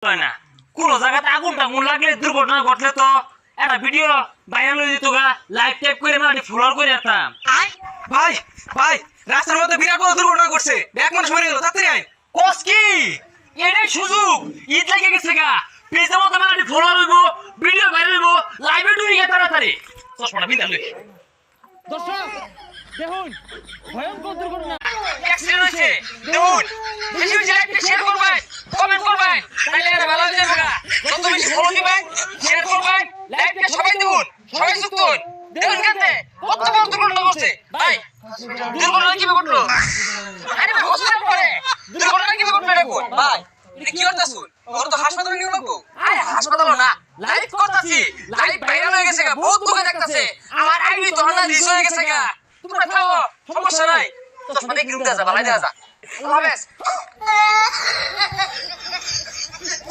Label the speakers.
Speaker 1: হয় না কোনো জায়গাতে আগুন টাগুন লাগলে দুর্ঘটনা ঘটলে তো একটা ভিডিও ভাইরাল হয়ে যেত গা লাইভ টাইপ করে মাটি ফ্লোর করে যেতাম
Speaker 2: ভাই ভাই রাস্তার মধ্যে বিরাট বড় দুর্ঘটনা ঘটছে এক মানুষ মরে গেল তাড়াতাড়ি আয়
Speaker 1: কস কি এটাই সুযোগ ঈদ লেগে গেছে গা পেজের মতো মাটি ফ্লোর হইব ভিডিও ভাইরাল হইব লাইভে ঢুকে গে তাড়াতাড়ি চশমাটা বিন্দা লই
Speaker 3: দর্শক দেখুন ভয়ঙ্কর দুর্ঘটনা
Speaker 1: অ্যাক্সিডেন্ট হয়েছে দেখুন বেশি বেশি লাইভটা শেয়ার করবেন কমেন্ট করবেন তাহলে এটা ভালো হয়ে যাবে যত বেশি ফলো দিবেন শেয়ার করবেন লাইভটা সবাই দেখুন সবাই যুক্ত হন দেখুন কাতে কত বড় দুর্ঘটনা ঘটছে ভাই দুর্ঘটনা কিভাবে ঘটলো আরে ভাই হসপিটাল পড়ে দুর্ঘটনা কিভাবে ঘটলো দেখুন ভাই এটা কি করতেছুন ওর তো হাসপাতালে নিয়ে লাগবো আরে হাসপাতাল না লাইভ করতেছি লাইভ ভাইরাল হয়ে গেছে বহুত লোকে দেখতাছে আমার আইডি তো না রিচ হয়ে গেছে গা তোমরা থাকো সমস্যা নাই তো সবাই গ্রুপে যা ভালো দেখা যা আল্লাহ হাফেজ